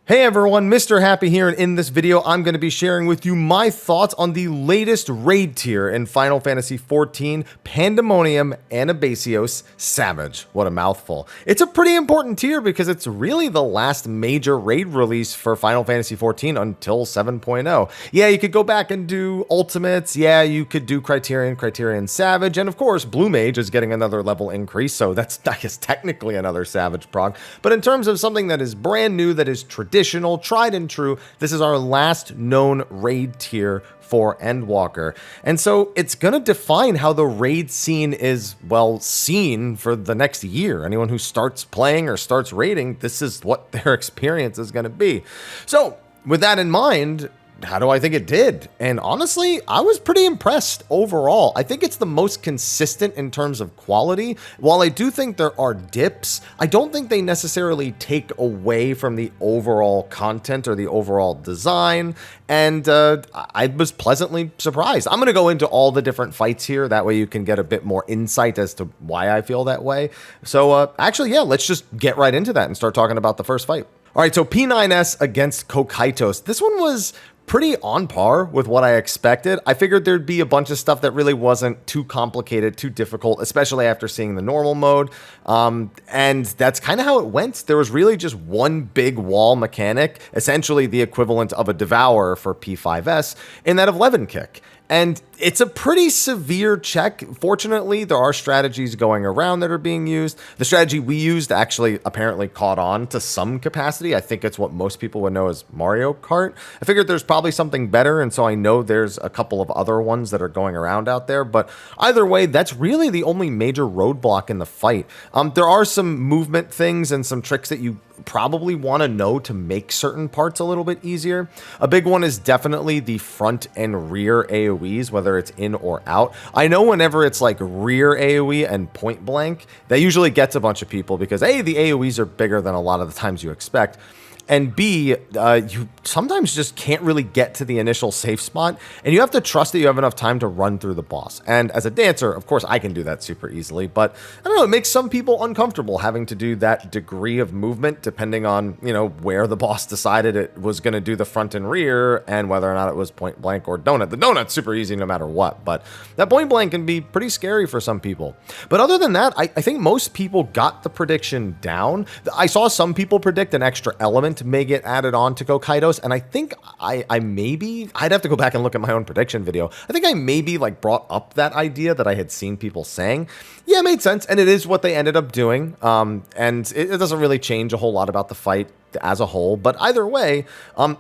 Hey everyone, Mr. Happy here, and in this video I'm going to be sharing with you my thoughts on the latest raid tier in Final Fantasy XIV, Pandemonium Anabaseios Savage. What a mouthful. It's a pretty important tier because it's really the last major raid release for Final Fantasy XIV until 7.0. Yeah, you could go back and do Ultimates, yeah, you could do Criterion Savage, and of course Blue Mage is getting another level increase, so that's, I guess, technically another Savage prog. But in terms of something that is brand new, that is traditional, tried and true, this is our last known raid tier for Endwalker. And so it's going to define how the raid scene is, well, seen for the next year. Anyone who starts playing or starts raiding, this is what their experience is going to be. So with that in mind, how do I think it did? And honestly, I was pretty impressed overall. I think it's the most consistent in terms of quality. While I do think there are dips, I don't think they necessarily take away from the overall content or the overall design. And I was pleasantly surprised. I'm going to go into all the different fights here. That way you can get a bit more insight as to why I feel that way. So actually, yeah, let's just get right into that and start talking about the first fight. All right, so P9S against Kokytos. This one was pretty on par with what I expected. I figured there'd be a bunch of stuff that really wasn't too complicated, too difficult, especially after seeing the normal mode. And that's kind of how it went. There was really just one big wall mechanic, essentially the equivalent of a Devourer for P5S, in that of Levin Kick. And it's a pretty severe check. Fortunately, there are strategies going around that are being used. The strategy we used actually apparently caught on to some capacity. I think it's what most people would know as Mario Kart. I figured there's probably something better, and so I know there's a couple of other ones that are going around out there. But either way, that's really the only major roadblock in the fight. There are some movement things and some tricks that you probably want to know to make certain parts a little bit easier. A big one is definitely the front and rear AoEs, whether it's in or out. I know whenever it's like rear AoE and point blank, that usually gets a bunch of people because A, the AoEs are bigger than a lot of the times you expect, and B, you sometimes just can't really get to the initial safe spot, and you have to trust that you have enough time to run through the boss. And as a dancer, of course, I can do that super easily, but I don't know, it makes some people uncomfortable having to do that degree of movement depending on, you know, where the boss decided it was going to do the front and rear and whether or not it was point blank or donut. The donut's super easy no matter what, but that point blank can be pretty scary for some people. But other than that, I think most people got the prediction down. I saw some people predict an extra element may get added on to Kokytos, and I think I'd have to go back and look at my own prediction video. I think I maybe like brought up that idea that I had seen people saying. Yeah, it made sense, and it is what they ended up doing, and it doesn't really change a whole lot about the fight as a whole, but either way,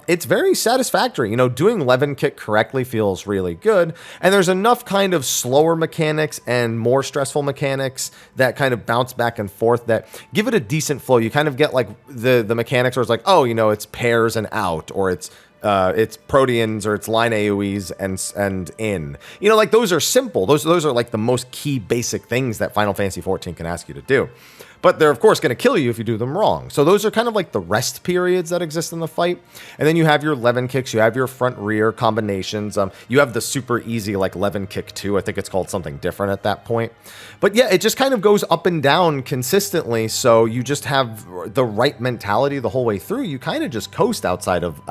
it's very satisfactory. You know, doing Levin Kick correctly feels really good, and there's enough kind of slower mechanics and more stressful mechanics that kind of bounce back and forth that give it a decent flow. You kind of get like the mechanics where it's like, oh, you know, it's pairs and out, or it's Proteans, or it's line AoEs and in. You know, like those are simple. Those are like the most key basic things that Final Fantasy XIV can ask you to do. But they're, of course, going to kill you if you do them wrong. So those are kind of like the rest periods that exist in the fight. And then you have your Levin Kicks, you have your front-rear combinations. You have the super easy, like, Levin Kick 2. I think it's called something different at that point. But yeah, it just kind of goes up and down consistently, so you just have the right mentality the whole way through. You kind of just coast outside of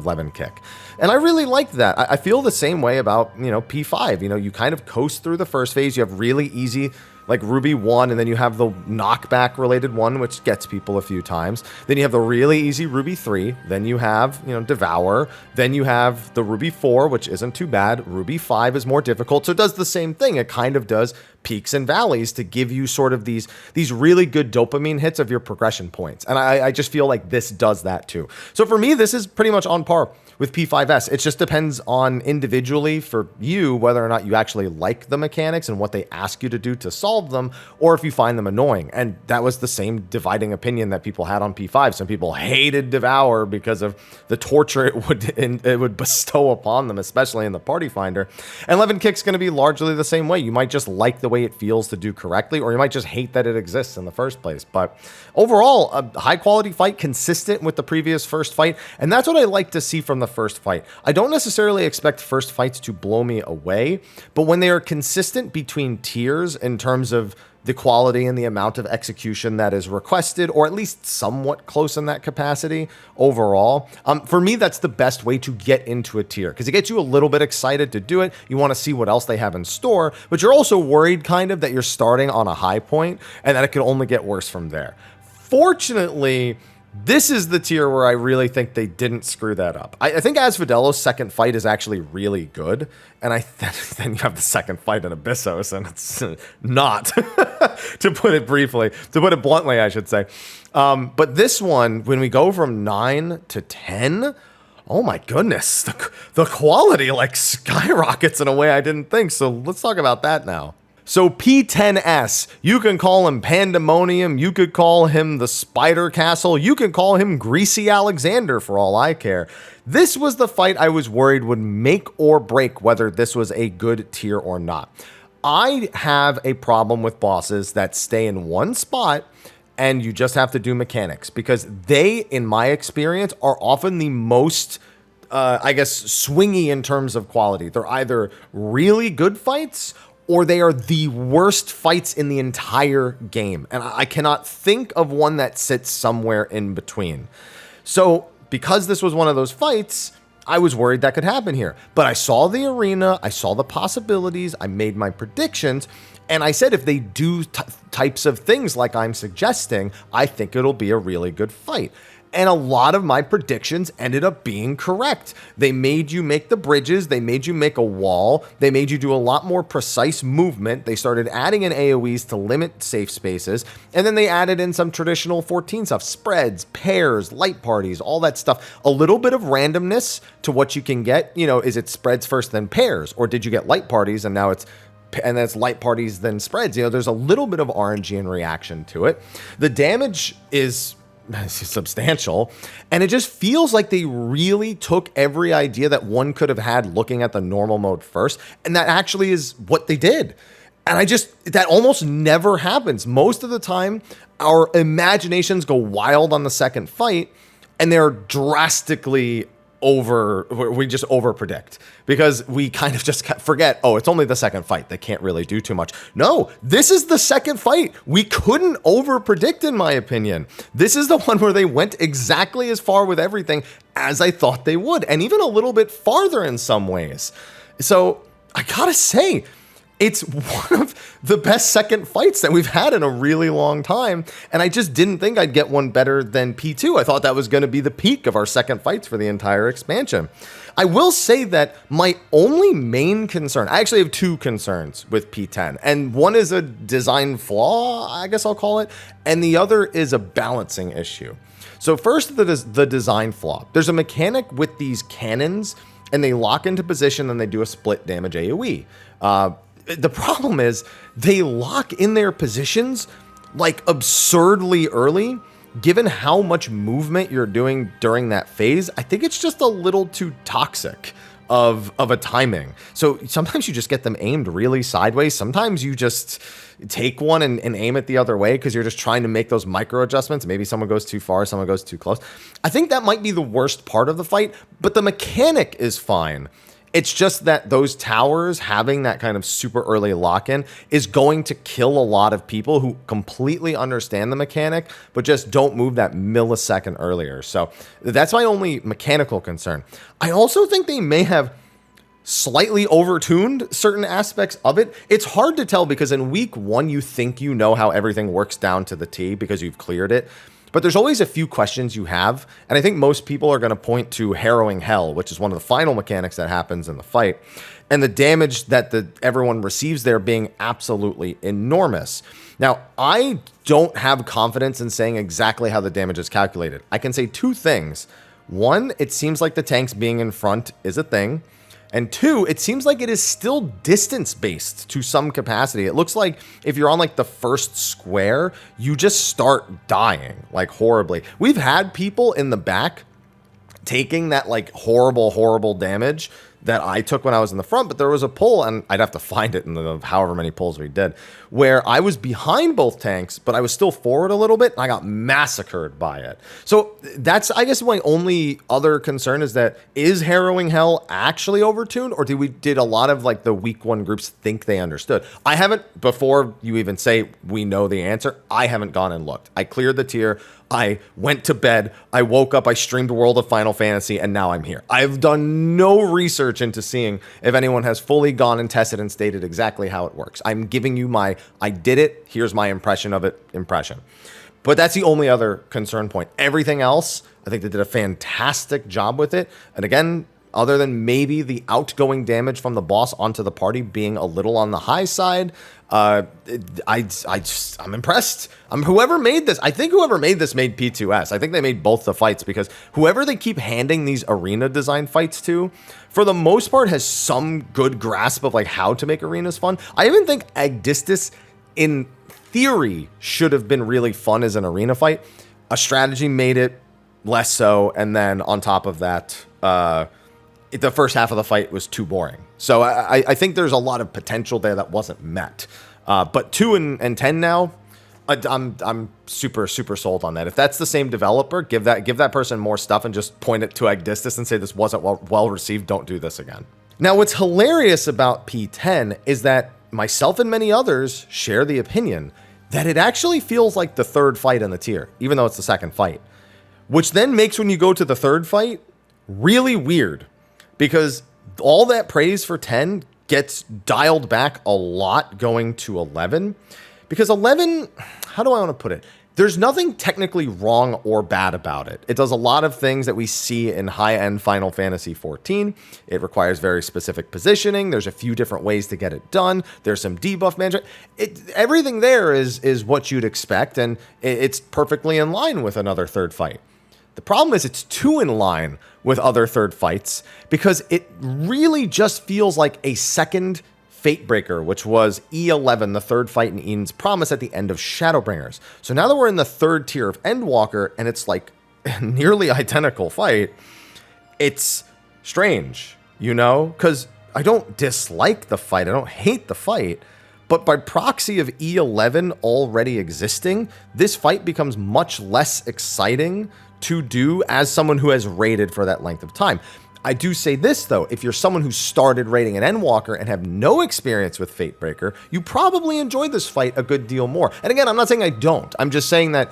Levin Kick. And I really like that. I feel the same way about, you know, P5. You know, you kind of coast through the first phase. You have really easy, like Ruby 1, and then you have the knockback related one, which gets people a few times. Then you have the really easy Ruby 3. Then you have, you know, Devour. Then you have the Ruby 4, which isn't too bad. Ruby 5 is more difficult, so it does the same thing. It kind of does peaks and valleys to give you sort of these really good dopamine hits of your progression points. And I just feel like this does that too. So for me, this is pretty much on par with P5S. It just depends on individually for you whether or not you actually like the mechanics and what they ask you to do to solve them, or if you find them annoying. And that was the same dividing opinion that people had on P5. Some people hated Devour because of the torture it would bestow upon them, especially in the Party Finder. And Levin Kick's going to be largely the same way. You might just like the way it feels to do correctly, or you might just hate that it exists in the first place. But overall, a high quality fight consistent with the previous first fight, and that's what I like to see from the the first fight. I don't necessarily expect first fights to blow me away, but when they are consistent between tiers in terms of the quality and the amount of execution that is requested, or at least somewhat close in that capacity overall. For me, that's the best way to get into a tier, because it gets you a little bit excited to do it. You want to see what else they have in store, but you're also worried kind of that you're starting on a high point and that it could only get worse from there. Fortunately, this is the tier where I really think they didn't screw that up. I think Asphodelos' second fight is actually really good, and then you have the second fight in Abyssos, and it's not, to put it bluntly, I should say. But this one, when we go from 9 to 10, oh my goodness, the quality like skyrockets in a way I didn't think. So let's talk about that now. So P10S, you can call him Pandemonium, you could call him the Spider Castle, you can call him Greasy Alexander for all I care. This was the fight I was worried would make or break whether this was a good tier or not. I have a problem with bosses that stay in one spot and you just have to do mechanics, because they, in my experience, are often the most swingy in terms of quality. They're either really good fights or they are the worst fights in the entire game. And I cannot think of one that sits somewhere in between. So because this was one of those fights, I was worried that could happen here. But I saw the arena, I saw the possibilities, I made my predictions, and I said if they do types of things like I'm suggesting, I think it'll be a really good fight. And a lot of my predictions ended up being correct. They made you make the bridges. They made you make a wall. They made you do a lot more precise movement. They started adding in AoEs to limit safe spaces. And then they added in some traditional 14 stuff, spreads, pairs, light parties, all that stuff. A little bit of randomness to what you can get. You know, is it spreads first, then pairs? Or did you get light parties and now it's light parties, then spreads? You know, there's a little bit of RNG and reaction to it. The damage is substantial, and it just feels like they really took every idea that one could have had looking at the normal mode first, and that actually is what they did. And that almost never happens. Most of the time, our imaginations go wild on the second fight, and they're drastically we just over predict, because we kind of just forget, oh, it's only the second fight, they can't really do too much. No, this is the second fight. We couldn't over predict, in my opinion. This is the one where they went exactly as far with everything as I thought they would, and even a little bit farther in some ways. So I gotta say, it's one of the best second fights that we've had in a really long time, and I just didn't think I'd get one better than P2. I thought that was going to be the peak of our second fights for the entire expansion. I will say that my only main concern, I actually have two concerns with P10, and one is a design flaw, I guess I'll call it, and the other is a balancing issue. So first, the design flaw. There's a mechanic with these cannons, and they lock into position and they do a split damage AoE. The problem is they lock in their positions like absurdly early. Given how much movement you're doing during that phase, I think it's just a little too toxic of a timing. So sometimes you just get them aimed really sideways. Sometimes you just take one and aim it the other way because you're just trying to make those micro adjustments. Maybe someone goes too far, someone goes too close. I think that might be the worst part of the fight, but the mechanic is fine. It's just that those towers having that kind of super early lock-in is going to kill a lot of people who completely understand the mechanic, but just don't move that millisecond earlier. So that's my only mechanical concern. I also think they may have slightly overtuned certain aspects of it. It's hard to tell because in week one, you think you know how everything works down to the T because you've cleared it. But there's always a few questions you have, and I think most people are going to point to Harrowing Hell, which is one of the final mechanics that happens in the fight, and the damage that everyone receives there being absolutely enormous. Now, I don't have confidence in saying exactly how the damage is calculated. I can say two things. One, it seems like the tanks being in front is a thing. And two, it seems like it is still distance-based to some capacity. It looks like if you're on like the first square, you just start dying like horribly. We've had people in the back taking that like horrible damage that I took when I was in the front, but there was a pull, and I'd have to find it in the however many pulls we did, where I was behind both tanks, but I was still forward a little bit, and I got massacred by it. So that's, I guess, my only other concern is Harrowing Hell actually overtuned, or did a lot of like the week 1 groups think they understood? I haven't, before you even say we know the answer, I haven't gone and looked. I cleared the tier. I went to bed, I woke up, I streamed World of Final Fantasy, and now I'm here. I've done no research into seeing if anyone has fully gone and tested and stated exactly how it works. I'm giving you my, I did it, here's my impression of it impression. But that's the only other concern point. Everything else, I think they did a fantastic job with it. And again, other than maybe the outgoing damage from the boss onto the party being a little on the high side, I'm impressed. Whoever made this, I think whoever made this made P2S. I think they made both the fights, because whoever they keep handing these arena design fights to, for the most part, has some good grasp of like how to make arenas fun. I even think Agdistis, in theory, should have been really fun as an arena fight. A strategy made it less so, and then on top of that, the first half of the fight was too boring. So I think there's a lot of potential there that wasn't met. But 2 and 10 now, I'm super sold on that. If that's the same developer, give that person more stuff and just point it to Agdistis and say this wasn't well received. Don't do this again. Now, what's hilarious about P10 is that myself and many others share the opinion that it actually feels like the third fight in the tier, even though it's the second fight, which then makes when you go to the third fight really weird. Because all that praise for 10 gets dialed back a lot going to 11. Because 11, how do I want to put it? There's nothing technically wrong or bad about it. It does a lot of things that we see in high-end Final Fantasy XIV. It requires very specific positioning. There's a few different ways to get it done. There's some debuff management. Everything there is what you'd expect, and it's perfectly in line with another third fight. The problem is it's too in line with other third fights, because it really just feels like a second Fatebreaker, which was E11, the third fight in Eden's Promise at the end of Shadowbringers. So now that we're in the third tier of Endwalker, and it's like a nearly identical fight, it's strange, you know? Because I don't dislike the fight, I don't hate the fight, but by proxy of E11 already existing, this fight becomes much less exciting to do as someone who has raided for that length of time. I do say this, though, if you're someone who started raiding an Endwalker and have no experience with Fatebreaker, you probably enjoyed this fight a good deal more. And again, I'm not saying I don't. I'm just saying that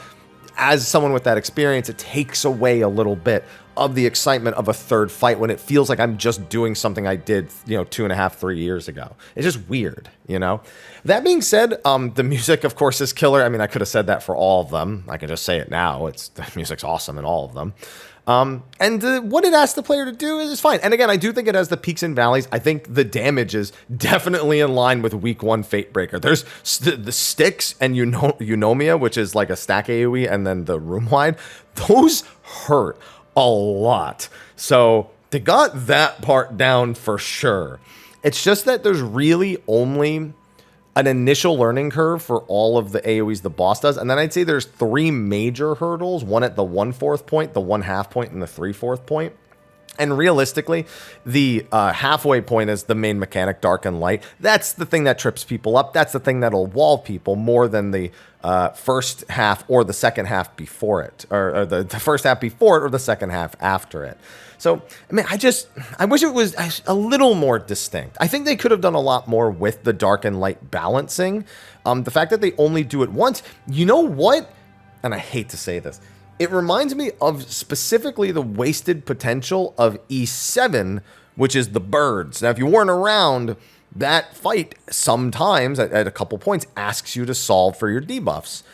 as someone with that experience, it takes away a little bit of the excitement of a third fight when it feels like I'm just doing something I did, 2.5, 3 years ago. It's just weird, That being said, the music, of course, is killer. I mean, I could have said that for all of them. I can just say it now. The music's awesome in all of them. And what it asks the player to do is fine. And again, I do think it has the peaks and valleys. I think the damage is definitely in line with week 1 Fatebreaker. There's the sticks and Eunomia, which is like a stack AoE, and then the room wide. Those hurt a lot. So they got that part down for sure. It's just that there's really only an initial learning curve for all of the AoEs the boss does. And then I'd say there's 3 major hurdles, one at the 1/4 point, the 1/2 point, and the 3/4 point. And realistically, the halfway point is the main mechanic, dark and light. That's the thing that trips people up. That's the thing that'll wall people more than the first half or the second half before it, or the first half before it or the second half after it. So, I mean, I wish it was a little more distinct. I think they could have done a lot more with the dark and light balancing. The fact that they only do it once, you know what? And I hate to say this, it reminds me of specifically the wasted potential of E7, which is the birds. Now, if you weren't around, that fight sometimes at a couple points asks you to solve for your debuffs.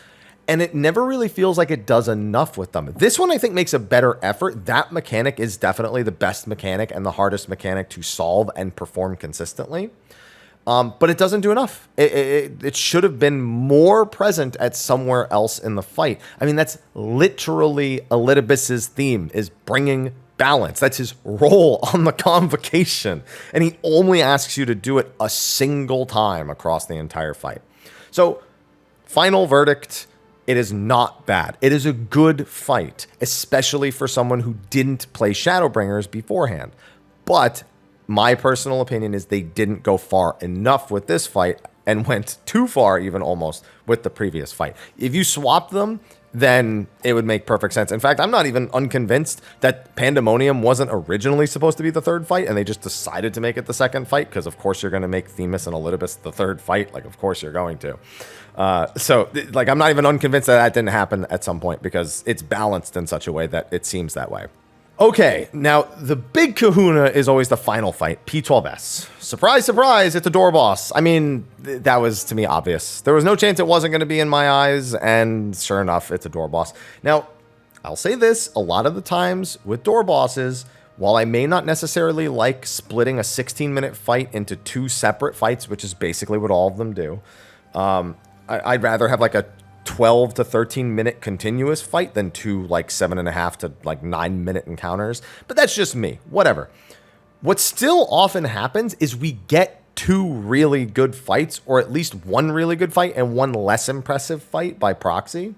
And it never really feels like it does enough with them. This one, I think, makes a better effort. That mechanic is definitely the best mechanic and the hardest mechanic to solve and perform consistently. But it doesn't do enough. It should have been more present at somewhere else in the fight. I mean, that's literally Elidibus's theme, is bringing balance. That's his role on the convocation. And he only asks you to do it a single time across the entire fight. So, final verdict, it is not bad. It is a good fight, especially for someone who didn't play Shadowbringers beforehand. But My personal opinion is they didn't go far enough with this fight and went too far even almost with the previous fight. If you swap them, then it would make perfect sense. In fact, I'm not even unconvinced that Pandemonium wasn't originally supposed to be the third fight and they just decided to make it the second fight because of course you're going to make Themis and Elidibus the third fight. Like, of course you're going to. Like, I'm not even unconvinced that that didn't happen at some point because it's balanced in such a way that it seems that way. Okay, now the big kahuna is always the final fight, P12S. Surprise, surprise, it's a door boss. I mean, that was, to me, obvious. There was no chance it wasn't going to be in my eyes, and sure enough, it's a door boss. Now, I'll say this, a lot of the times with door bosses, while I may not necessarily like splitting a 16-minute fight into 2 separate fights, which is basically what all of them do, I'd rather have like a 12 to 13 minute continuous fight than 2 like 7.5 to like 9 minute encounters. But that's just me. Whatever. What still often happens is we get 2 really good fights, or at least 1 really good fight and 1 less impressive fight by proxy.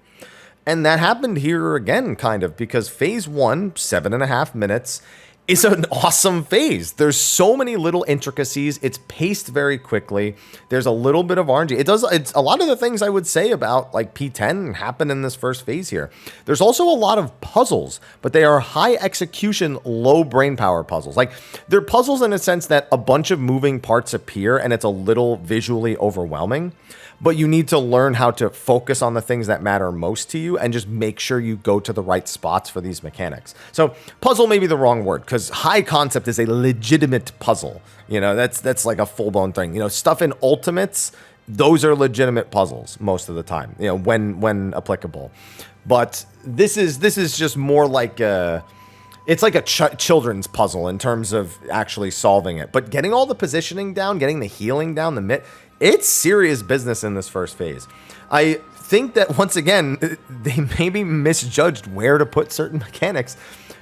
And that happened here again, kind of, because phase 1, 7.5 minutes, is an awesome phase. There's so many little intricacies. It's paced very quickly. There's a little bit of RNG. It's a lot of the things I would say about like P10 happen in this first phase here. There's also a lot of puzzles, but they are high execution, low brain power puzzles. Like, they're puzzles in a sense that a bunch of moving parts appear and it's a little visually overwhelming. But you need to learn how to focus on the things that matter most to you and just make sure you go to the right spots for these mechanics. So puzzle may be the wrong word, because high concept is a legitimate puzzle. You know, that's like a full-blown thing. You know, stuff in ultimates, those are legitimate puzzles most of the time, you know, when applicable. But this is just more like it's like a children's puzzle in terms of actually solving it. But getting all the positioning down, getting the healing down, it's serious business in this first phase. I think that, once again, they maybe misjudged where to put certain mechanics,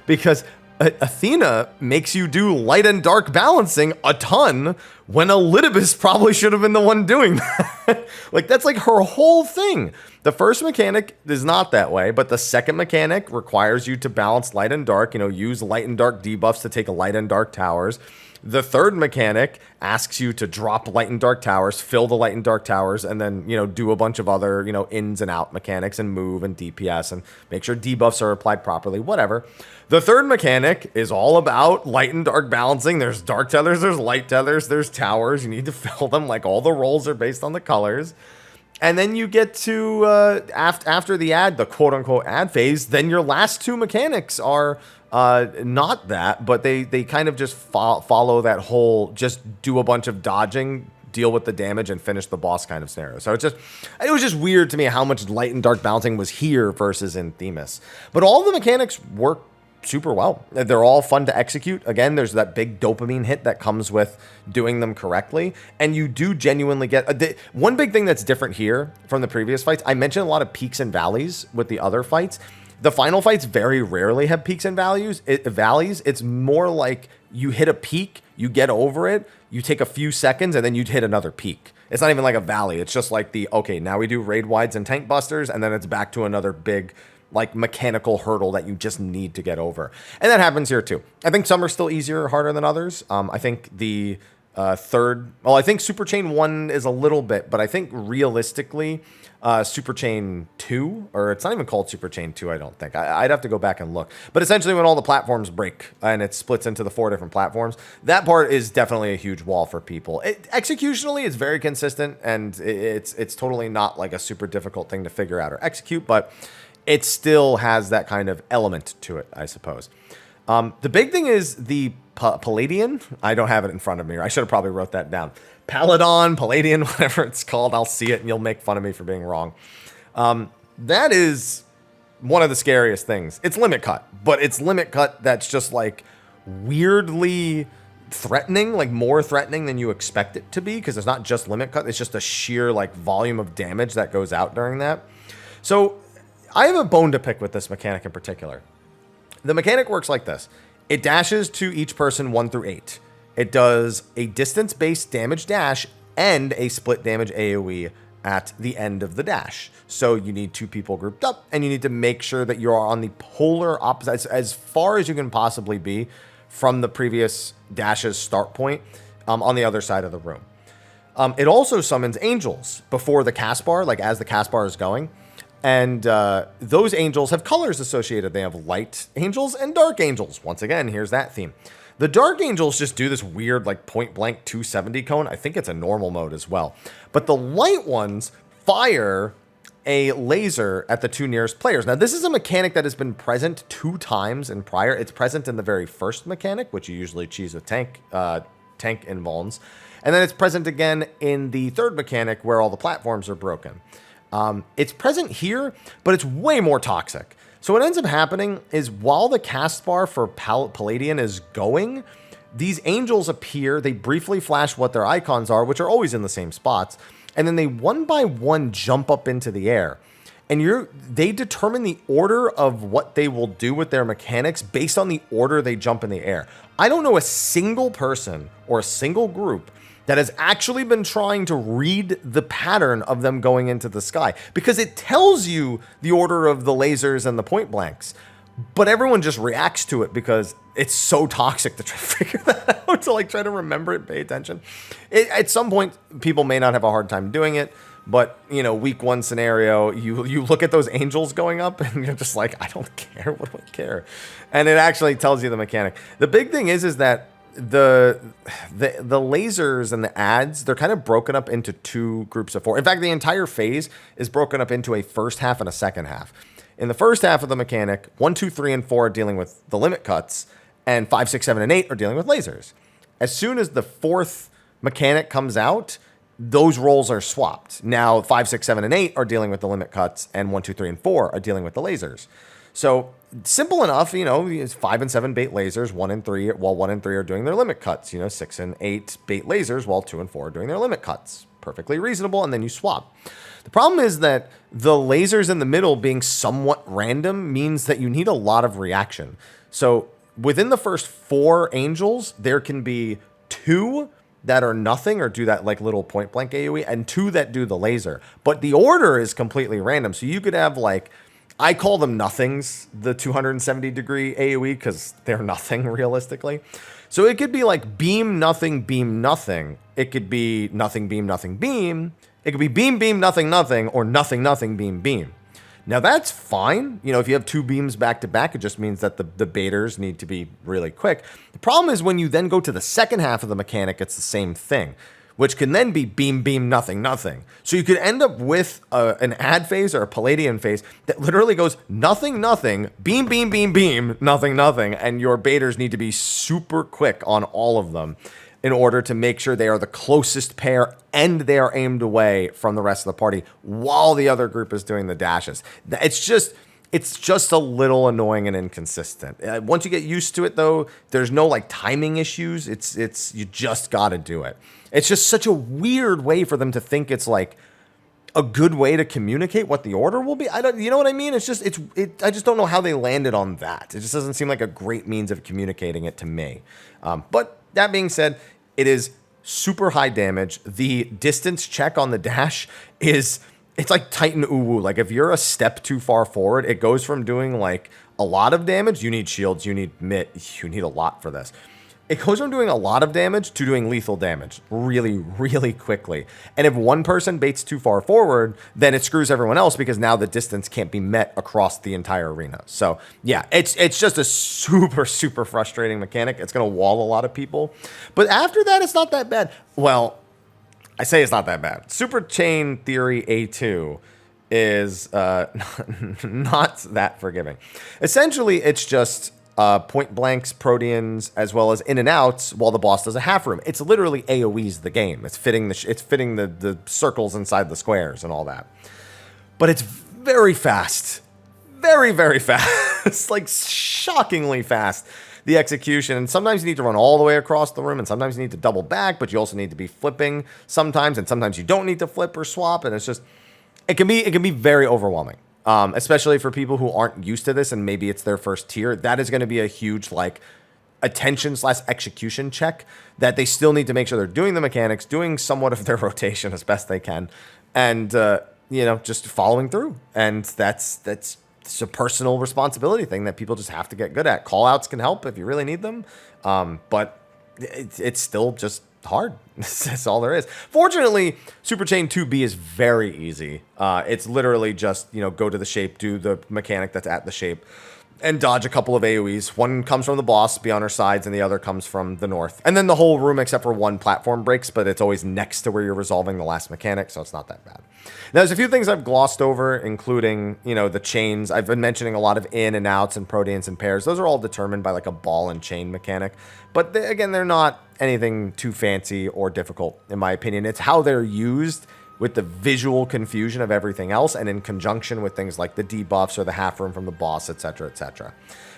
because Athena makes you do light and dark balancing a ton when Elidibus probably should have been the one doing that. Like, that's like her whole thing. The first mechanic is not that way, but the second mechanic requires you to balance light and dark, you know, use light and dark debuffs to take light and dark towers. The third mechanic asks you to drop light and dark towers, fill the light and dark towers, and then, you know, do a bunch of other, you know, ins and out mechanics and move and DPS and make sure debuffs are applied properly, whatever. The third mechanic is all about light and dark balancing. There's dark tethers, there's light tethers, there's towers. You need to fill them. Like, all the rolls are based on the colors. And then you get to, after the quote unquote ad phase, then your last 2 mechanics are not that, but they kind of just follow that whole just do a bunch of dodging, deal with the damage, and finish the boss kind of scenario. So it was just weird to me how much light and dark balancing was here versus in Themis. But all the mechanics work super well. They're all fun to execute. Again, there's that big dopamine hit that comes with doing them correctly, and you do genuinely get one big thing that's different here from the previous fights. I mentioned a lot of peaks and valleys with the other fights. The final fights very rarely have peaks and valleys. It's more like you hit a peak, you get over it, you take a few seconds, and then you hit another peak. It's not even like a valley. It's just like okay, now we do raid wides and tank busters, and then it's back to another big, like, mechanical hurdle that you just need to get over. And that happens here too. I think some are still easier or harder than others. I think the I think Super Chain 1 is a little bit, but I think realistically, Super Chain 2, or it's not even called Super Chain 2, I don't think. I'd have to go back and look. But essentially, when all the platforms break and it splits into the 4 different platforms, that part is definitely a huge wall for people. Executionally, it's very consistent, and it's totally not like a super difficult thing to figure out or execute, but it still has that kind of element to it, I suppose. The big thing is the Palladian. I don't have it in front of me. I should have probably wrote that down. Paladon, Palladian, whatever it's called. I'll see it and you'll make fun of me for being wrong. That is one of the scariest things. It's limit cut, but it's limit cut that's just like weirdly threatening, like more threatening than you expect it to be, because it's not just limit cut. It's just a sheer like volume of damage that goes out during that. So I have a bone to pick with this mechanic in particular. The mechanic works like this. It dashes to each person 1 through 8. It does a distance-based damage dash and a split damage AoE at the end of the dash. So you need 2 people grouped up, and you need to make sure that you're on the polar opposite, as far as you can possibly be, from the previous dash's start point on the other side of the room. It also summons angels before the cast bar, like as the cast bar is going. And those angels have colors associated. They have light angels and dark angels. Once again, here's that theme. The dark angels just do this weird, like, point blank 270 cone. I think it's a normal mode as well. But the light ones fire a laser at the two nearest players. Now, this is a mechanic that has been present 2 times in prior. It's present in the very first mechanic, which you usually cheese with tank invulns. And then it's present again in the third mechanic where all the platforms are broken. It's present here, but it's way more toxic. So what ends up happening is while the cast bar for Palladian is going, these angels appear, they briefly flash what their icons are, which are always in the same spots, and then they one by one jump up into the air. And they determine the order of what they will do with their mechanics based on the order they jump in the air. I don't know a single person or a single group that has actually been trying to read the pattern of them going into the sky, because it tells you the order of the lasers and the point blanks, but everyone just reacts to it because it's so toxic to try to figure that out, to like try to remember it, pay attention. At some point, people may not have a hard time doing it, but you know, week 1 scenario, you look at those angels going up and you're just like, I don't care, what do I care? And it actually tells you the mechanic. The big thing is that the lasers and the ads, they're kind of broken up into 2 groups of 4. In fact, the entire phase is broken up into a first half and a second half. In the first half of the mechanic, 1, 2, 3, and 4 are dealing with the limit cuts, and 5, 6, 7, and 8 are dealing with lasers. As soon as the 4th mechanic comes out, those roles are swapped. Now 5, 6, 7, and 8 are dealing with the limit cuts, and 1, 2, 3, and 4 are dealing with the lasers. So simple enough, you know, it's 5 and 7 bait lasers, 1 and 3, while 1 and 3 are doing their limit cuts. You know, 6 and 8 bait lasers, while 2 and 4 are doing their limit cuts. Perfectly reasonable, and then you swap. The problem is that the lasers in the middle being somewhat random means that you need a lot of reaction. So within the first 4 angels, there can be 2 that are nothing or do that like little point blank AoE, and 2 that do the laser. But the order is completely random. So you could have like, I call them nothings, the 270 degree AoE, because they're nothing realistically. So it could be like beam, nothing, It could be nothing, beam. It could be beam, nothing, or nothing, beam. Now that's fine. You know, if you have 2 beams back to back, it just means that the baiters need to be really quick. The problem is when you then go to the second half of the mechanic, it's the same thing, which can then be beam, nothing. So you could end up with an ad phase or a Palladian phase that literally goes nothing, beam, nothing, and your baiters need to be super quick on all of them in order to make sure they are the closest pair and they are aimed away from the rest of the party while the other group is doing the dashes. It's just a little annoying and inconsistent. Once you get used to it, though, there's no like timing issues. It's you just got to do it. It's just such a weird way for them to think it's like a good way to communicate what the order will be. You know what I mean? I just don't know how they landed on that. It just doesn't seem like a great means of communicating it to me. But that being said, it is super high damage. The distance check on the dash it's like Titan Uwu. Like if you're a step too far forward, it goes from doing like a lot of damage. You need shields, you need mitt, you need a lot for this. It goes from doing a lot of damage to doing lethal damage really, really quickly. And if one person baits too far forward, then it screws everyone else because now the distance can't be met across the entire arena. So yeah, it's just a super, super frustrating mechanic. It's going to wall a lot of people. But after that, it's not that bad. Well, I say it's not that bad. Super Chain Theory A2 is not that forgiving. Essentially, it's just point blanks, proteans, as well as in and outs while the boss does a half room. It's literally AoE's the game. It's fitting the circles inside the squares and all that. But it's very fast. Very, very fast. Like shockingly fast. The execution, and sometimes you need to run all the way across the room, and sometimes you need to double back, but you also need to be flipping sometimes, and sometimes you don't need to flip or swap, and it's just it can be very overwhelming. Especially for people who aren't used to this and maybe it's their first tier. That is going to be a huge like attention/execution check that they still need to make sure they're doing the mechanics, doing somewhat of their rotation as best they can, and you know, just following through. And that's it's a personal responsibility thing that people just have to get good at. Callouts can help if you really need them, but it's still just hard. That's all there is. Fortunately, Super Chain 2B is very easy. It's literally just, go to the shape, do the mechanic that's at the shape, and dodge a couple of AoEs. One comes from the boss, be on her sides, and the other comes from the north. And then the whole room, except for one platform, breaks, but it's always next to where you're resolving the last mechanic, so it's not that bad. Now, there's a few things I've glossed over, including, the chains. I've been mentioning a lot of in and outs and proteans and pairs. Those are all determined by like a ball and chain mechanic. But again, they're not anything too fancy or difficult, in my opinion. It's how they're used with the visual confusion of everything else, and in conjunction with things like the debuffs or the half room from the boss, etc., etc.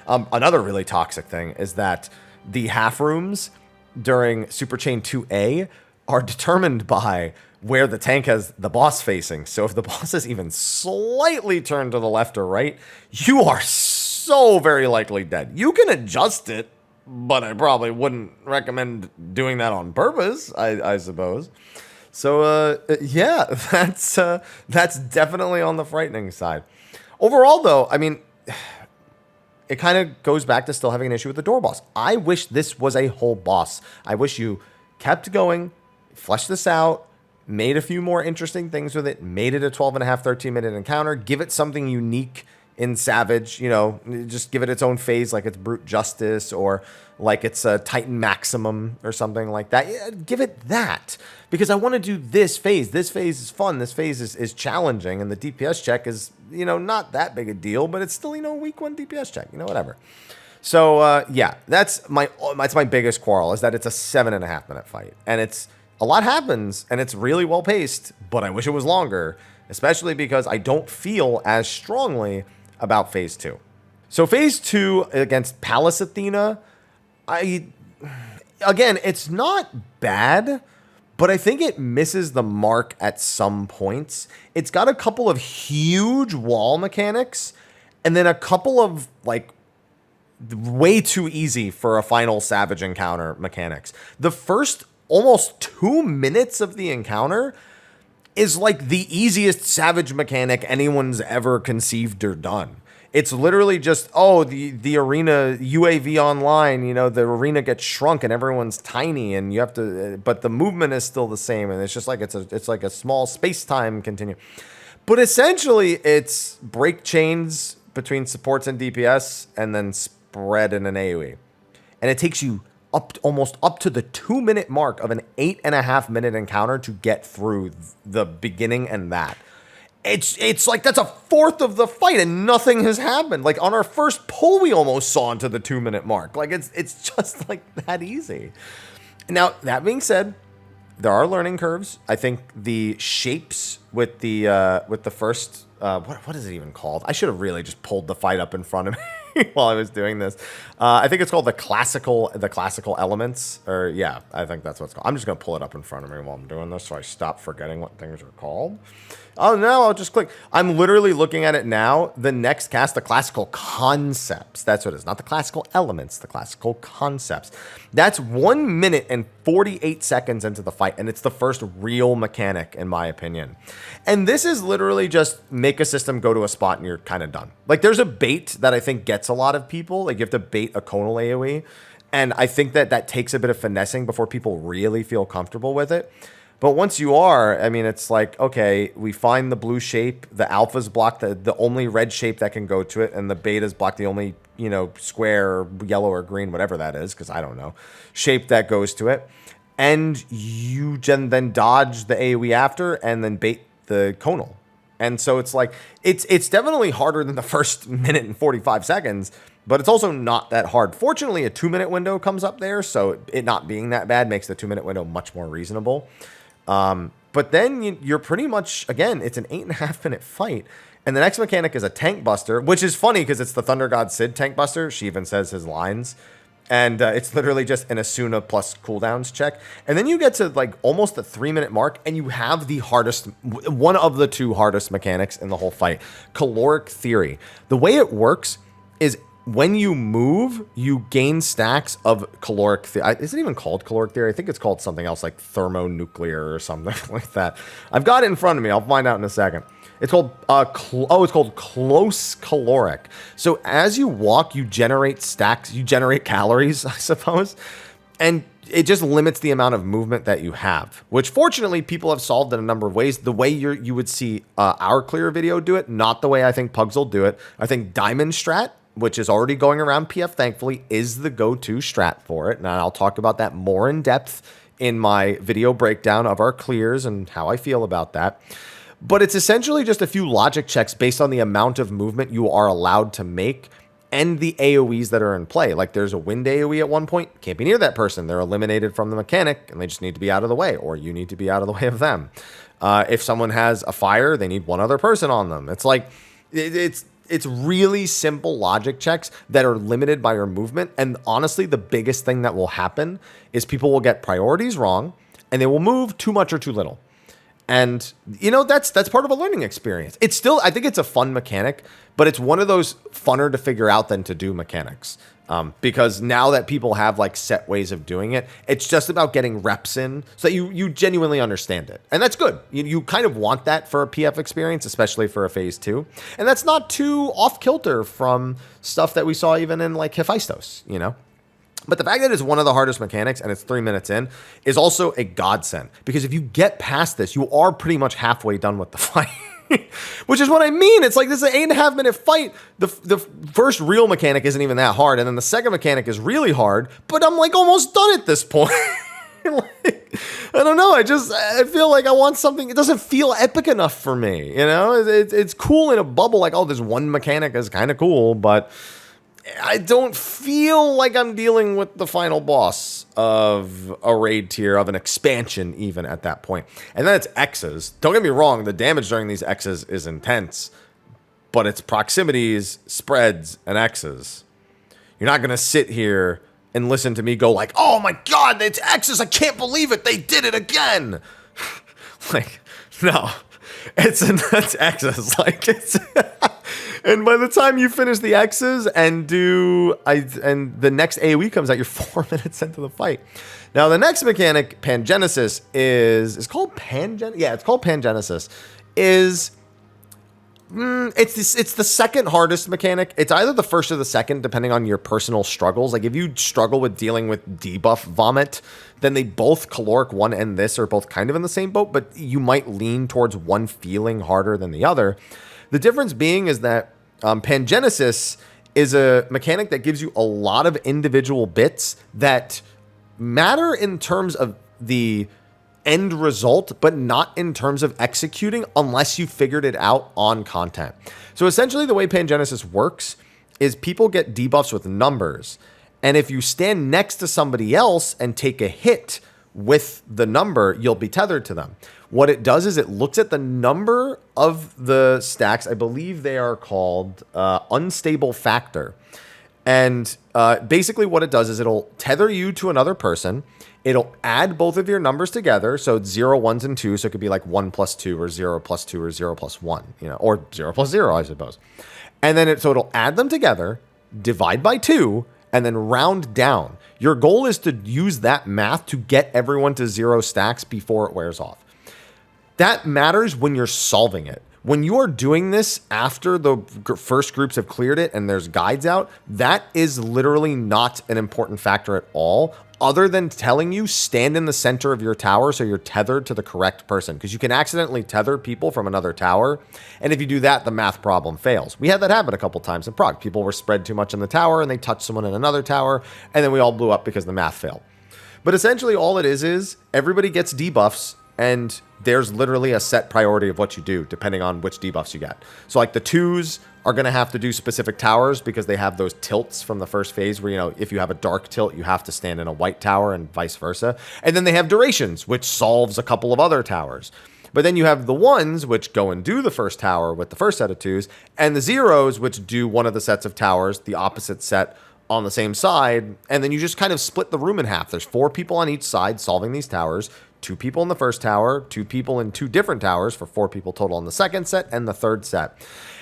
Another really toxic thing is that the half rooms during Super Chain 2A are determined by where the tank has the boss facing. So if the boss is even slightly turned to the left or right, you are so very likely dead. You can adjust it, but I probably wouldn't recommend doing that on purpose, I suppose. So, yeah, that's definitely on the frightening side. Overall, though, I mean, it kind of goes back to still having an issue with the door boss. I wish this was a whole boss. I wish you kept going, fleshed this out, made a few more interesting things with it, made it a 12.5, 13-minute encounter, give it something unique in Savage, just give it its own phase, like it's Brute Justice or like it's a Titan Maximum or something like that. Yeah, give it that, because I want to do this phase. This phase is fun. This phase is challenging, and the DPS check is, not that big a deal, but it's still, week 1 DPS check, whatever. So, yeah, that's my biggest quarrel, is that it's a 7.5-minute fight, and a lot happens, and it's really well paced, but I wish it was longer, especially because I don't feel as strongly about Phase 2. So Phase 2 against Pallas Athena, again, it's not bad, but I think it misses the mark at some points. It's got a couple of huge wall mechanics, and then a couple of, way too easy for a final Savage encounter mechanics. The first almost 2 minutes of the encounter is like the easiest Savage mechanic anyone's ever conceived or done. It's literally just, the arena UAV online, the arena gets shrunk and everyone's tiny, and you have to, but the movement is still the same, and it's just like it's like a small space-time continuum. But essentially, it's break chains between supports and DPS, and then spread in an AoE, and it takes you almost up to the 2-minute mark of an 8.5-minute encounter to get through the beginning and that. It's like that's a fourth of the fight and nothing has happened. Like on our first pull, we almost saw into the 2-minute mark. Like it's just like that easy. Now, that being said, there are learning curves. I think the shapes with the first what is it even called? I should have really just pulled the fight up in front of me while I was doing this. I think it's called the classical elements, or yeah, I think that's what it's called. I'm just gonna pull it up in front of me while I'm doing this, so I stop forgetting what things are called. Oh, no, I'll just click. I'm literally looking at it now. The next cast, the classical concepts. That's what it is. Not the classical elements, the classical concepts. That's 1 minute and 48 seconds into the fight, and it's the first real mechanic, in my opinion. And this is literally just make a system go to a spot and you're kind of done. Like, there's a bait that I think gets a lot of people. Like, you have to bait a conal AoE, and I think that takes a bit of finessing before people really feel comfortable with it. But once you are, I mean, it's like, okay, we find the blue shape, the alphas block the only red shape that can go to it, and the betas block the only, square or yellow or green, whatever that is, because I don't know, shape that goes to it. And you then dodge the AoE after and then bait the conal. And so it's like, it's definitely harder than the first minute and 45 seconds, but it's also not that hard. Fortunately, a 2-minute window comes up there, so it not being that bad makes the 2-minute window much more reasonable. But then you're pretty much, again, it's an 8.5-minute fight. And the next mechanic is a tank buster, which is funny because it's the Thunder God Sid tank buster. She even says his lines. And it's literally just an Asuna plus cooldowns check. And then you get to like almost the 3-minute mark, and you have the hardest, one of the 2 hardest mechanics in the whole fight, Caloric Theory. The way it works is when you move, you gain stacks of caloric theory. Is it even called caloric theory? I think it's called something else like thermonuclear or something like that. I've got it in front of me. I'll find out in a second. It's called it's called close caloric. So as you walk, you generate stacks, you generate calories, I suppose, and it just limits the amount of movement that you have, which fortunately people have solved in a number of ways. The way you would see our clear video do it, not the way I think Pugs will do it. I think Diamond Strat, which is already going around PF, thankfully, is the go-to strat for it. And I'll talk about that more in depth in my video breakdown of our clears and how I feel about that. But it's essentially just a few logic checks based on the amount of movement you are allowed to make and the AoEs that are in play. Like there's a wind AoE at one point, can't be near that person. They're eliminated from the mechanic and they just need to be out of the way, or you need to be out of the way of them. If someone has a fire, they need one other person on them. It's like, it's really simple logic checks that are limited by your movement. And honestly, the biggest thing that will happen is people will get priorities wrong and they will move too much or too little. And, you know, that's part of a learning experience. It's still, I think it's a fun mechanic, but it's one of those funner to figure out than to do mechanics. Because now that people have like set ways of doing it, it's just about getting reps in so that you genuinely understand it. And that's good. You kind of want that for a PF experience, especially for a phase 2. And that's not too off kilter from stuff that we saw even in like Hephaestus, you know? But the fact that it's one of the hardest mechanics and it's 3 minutes in is also a godsend. Because if you get past this, you are pretty much halfway done with the fight. Which is what I mean. It's like this is an 8.5 minute fight. The first real mechanic isn't even that hard. And then the second mechanic is really hard. But I'm like almost done at this point. Like, I don't know. I feel like I want something. It doesn't feel epic enough for me. You know, it's cool in a bubble. Like, oh, this one mechanic is kind of cool. But I don't feel like I'm dealing with the final boss of a raid tier, of an expansion even at that point. And then it's X's. Don't get me wrong, the damage during these X's is intense, but it's proximities, spreads, and X's. You're not going to sit here and listen to me go like, oh my God, it's X's, I can't believe it, they did it again. Like, no, it's X's. Like, it's... And by the time you finish the X's and and the next AoE comes out, you're 4 minutes into the fight. Now the next mechanic, Pangenesis, is called Pangenesis. Yeah, it's called Pangenesis. It's the second hardest mechanic. It's either the first or the second, depending on your personal struggles. Like if you struggle with dealing with debuff vomit, then they both, Caloric 1 and this, are both kind of in the same boat, but you might lean towards one feeling harder than the other. The difference being is that Pangenesis is a mechanic that gives you a lot of individual bits that matter in terms of the end result, but not in terms of executing unless you figured it out on content. So essentially the way Pangenesis works is people get debuffs with numbers. And if you stand next to somebody else and take a hit with the number, you'll be tethered to them. What it does is it looks at the number of the stacks. I believe they are called unstable factor. And basically what it does is it'll tether you to another person. It'll add both of your numbers together. So it's 0, 1s, and 2. So it could be like 1 plus 2 or 0 plus 2 or 0 plus 1, you know, or 0 plus 0, I suppose. And then so it'll add them together, divide by 2, and then round down. Your goal is to use that math to get everyone to 0 stacks before it wears off. That matters when you're solving it. When you are doing this after the first groups have cleared it and there's guides out, that is literally not an important factor at all, other than telling you stand in the center of your tower so you're tethered to the correct person, because you can accidentally tether people from another tower. And if you do that, the math problem fails. We had that happen a couple times in Prague. People were spread too much in the tower and they touched someone in another tower, and then we all blew up because the math failed. But essentially all it is everybody gets debuffs, and there's literally a set priority of what you do depending on which debuffs you get. So like the 2s are going to have to do specific towers because they have those tilts from the first phase where, you know, if you have a dark tilt, you have to stand in a white tower and vice versa. And then they have durations, which solves a couple of other towers. But then you have the 1s, which go and do the first tower with the first set of 2s, and the 0s, which do one of the sets of towers, the opposite set on the same side. And then you just kind of split the room in half. There's 4 people on each side solving these towers. 2 people in the first tower, 2 people in 2 different towers for 4 people total in the second set and the third set.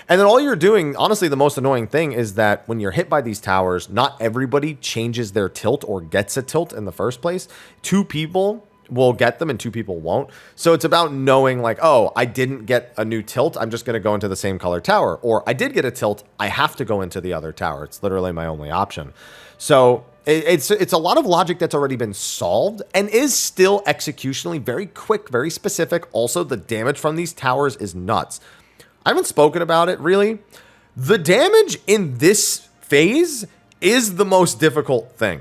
And then all you're doing, honestly, the most annoying thing is that when you're hit by these towers, not everybody changes their tilt or gets a tilt in the first place. 2 people will get them and 2 people won't. So it's about knowing like, oh, I didn't get a new tilt. I'm just going to go into the same color tower. Or I did get a tilt. I have to go into the other tower. It's literally my only option. So it's a lot of logic that's already been solved and is still executionally very quick, very specific. Also, the damage from these towers is nuts. I haven't spoken about it really. The damage in this phase is the most difficult thing.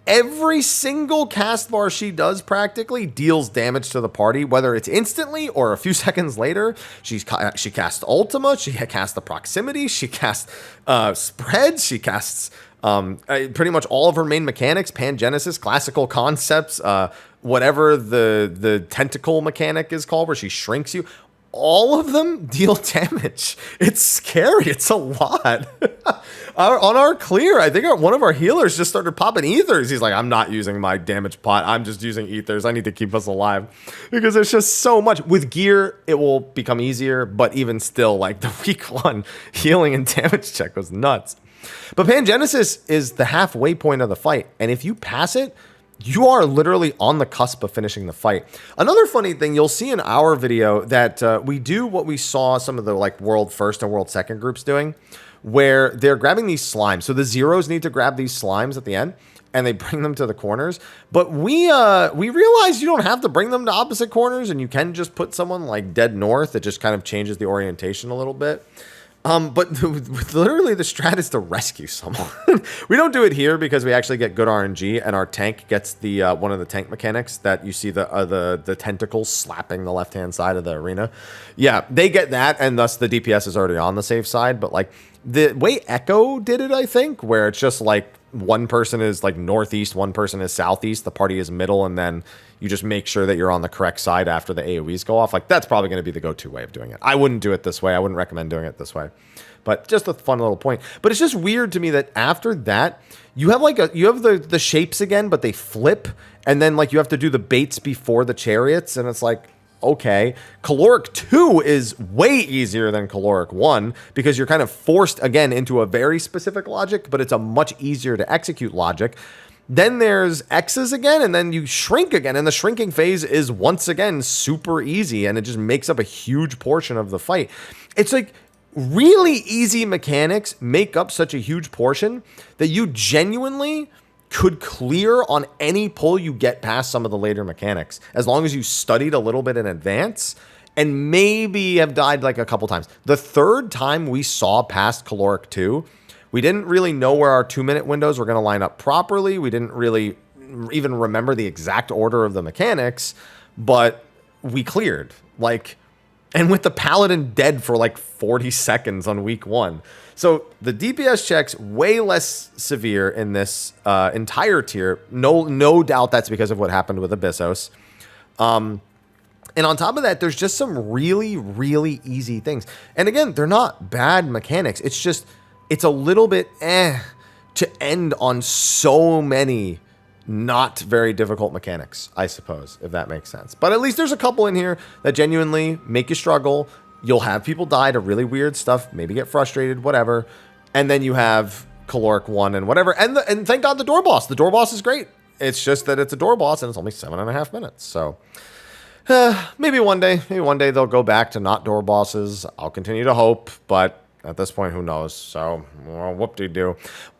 Every single cast bar she does practically deals damage to the party, whether it's instantly or a few seconds later. She casts Ultima, she casts the proximity, she casts spreads, she casts pretty much all of her main mechanics, Pangenesis, classical concepts, whatever the tentacle mechanic is called, where she shrinks you. All of them deal damage. It's scary. It's a lot. On our clear, I think one of our healers just started popping ethers. He's like, I'm not using my damage pot. I'm just using ethers. I need to keep us alive because there's just so much. With gear, it will become easier, but even still, like the week 1 healing and damage check was nuts. But Pangenesis is the halfway point of the fight. And if you pass it, you are literally on the cusp of finishing the fight. Another funny thing, you'll see in our video that we do what we saw some of the like world first and world second groups doing, where they're grabbing these slimes. So the zeros need to grab these slimes at the end and they bring them to the corners. But we realized you don't have to bring them to opposite corners and you can just put someone like dead north. It just kind of changes the orientation a little bit. But literally the strat is to rescue someone. We don't do it here because we actually get good RNG and our tank gets the one of the tank mechanics that you see the tentacles slapping the left-hand side of the arena. Yeah, they get that and thus the DPS is already on the safe side. But like the way Echo did it, I think, where it's just like one person is like northeast, one person is southeast, the party is middle, and then you just make sure that you're on the correct side after the AoEs go off. Like that's probably going to be the go-to way of doing it. I wouldn't do it this way. I wouldn't recommend doing it this way. But just a fun little point. But it's just weird to me that after that, you have like the shapes again, but they flip, and then like you have to do the baits before the chariots, and it's like, okay, Caloric 2 is way easier than Caloric 1 because you're kind of forced again into a very specific logic, but it's a much easier to execute logic. Then there's X's again, and then you shrink again, and the shrinking phase is once again super easy, and it just makes up a huge portion of the fight. It's like really easy mechanics make up such a huge portion that you genuinely could clear on any pull you get past some of the later mechanics, as long as you studied a little bit in advance and maybe have died like a couple times. The third time we saw past Caloric 2, we didn't really know where our 2-minute windows were going to line up properly. We didn't really even remember the exact order of the mechanics, but we cleared. Like, and with the Paladin dead for like 40 seconds on week 1. So the DPS checks way less severe in this entire tier. No doubt that's because of what happened with Abyssos. And on top of that, there's just some really, really easy things. And again, they're not bad mechanics. It's just, it's a little bit to end on so many not very difficult mechanics, I suppose, if that makes sense. But at least there's a couple in here that genuinely make you struggle. You'll have people die to really weird stuff, maybe get frustrated, whatever. And then you have Caloric 1 and whatever. And thank God the door boss. The door boss is great. It's just that it's a door boss and it's only 7.5 minutes. So maybe one day they'll go back to not door bosses. I'll continue to hope, but at this point, who knows? So, well, whoop-de-doo.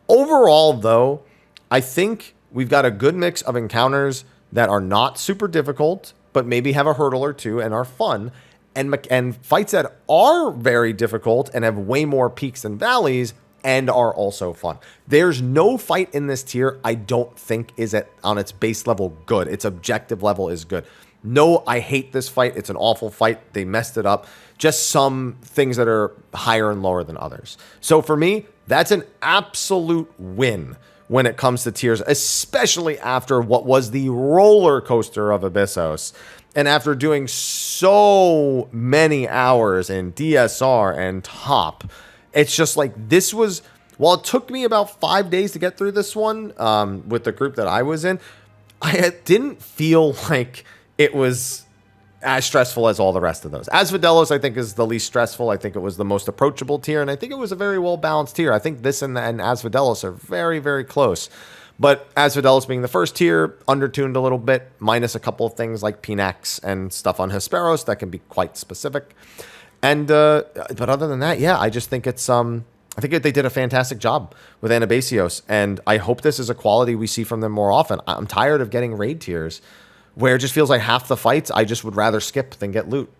Overall, though, I think we've got a good mix of encounters that are not super difficult, but maybe have a hurdle or two and are fun, and fights that are very difficult and have way more peaks and valleys and are also fun. There's no fight in this tier I don't think is on its base level good. Its objective level is good. No, I hate this fight. It's an awful fight. They messed it up. Just some things that are higher and lower than others. So for me, that's an absolute win when it comes to tiers, especially after what was the roller coaster of Abyssos. And after doing so many hours in DSR and top, it's just like this was, while it took me about 5 days to get through this one with the group that I was in, I didn't feel like it was as stressful as all the rest of those. Asphodelos, I think, is the least stressful. I think it was the most approachable tier, and I think it was a very well-balanced tier. I think this and Asphodelos are very, very close. But as Fidelis being the first tier, undertuned a little bit, minus a couple of things like Pnax and stuff on Hesperos that can be quite specific. And but other than that, yeah, I just think it's I think they did a fantastic job with Anabaseios, and I hope this is a quality we see from them more often. I'm tired of getting raid tiers where it just feels like half the fights I just would rather skip than get loot.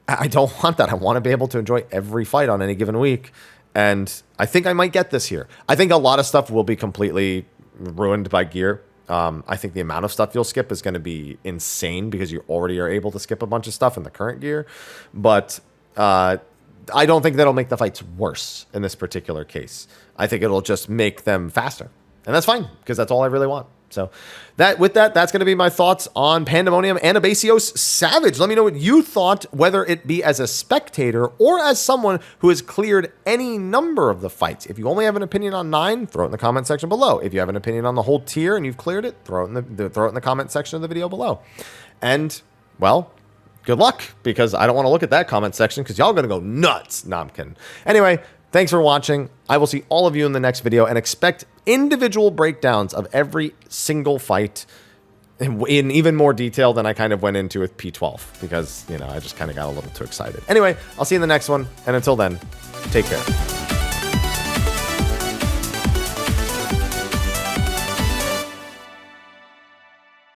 I don't want that. I want to be able to enjoy every fight on any given week, and I think I might get this here. I think a lot of stuff will be completely ruined by gear. I think the amount of stuff you'll skip is going to be insane because you already are able to skip a bunch of stuff in the current gear, but I don't think that'll make the fights worse in this particular case. I think it'll just make them faster. And that's fine, because that's all I really want. So that's going to be my thoughts on Pandemonium Anabaseios Savage. Let me know what you thought, whether it be as a spectator or as someone who has cleared any number of the fights. If you only have an opinion on 9, throw it in the comment section below. If you have an opinion on the whole tier and you've cleared it, throw it in the comment section of the video below. And, well, good luck, because I don't want to look at that comment section because y'all are going to go nuts. No, I'm kidding. Anyway, thanks for watching. I will see all of you in the next video, and expect individual breakdowns of every single fight in even more detail than I kind of went into with P12, because, you know, I just kind of got a little too excited. Anyway, I'll see you in the next one, and until then, take care.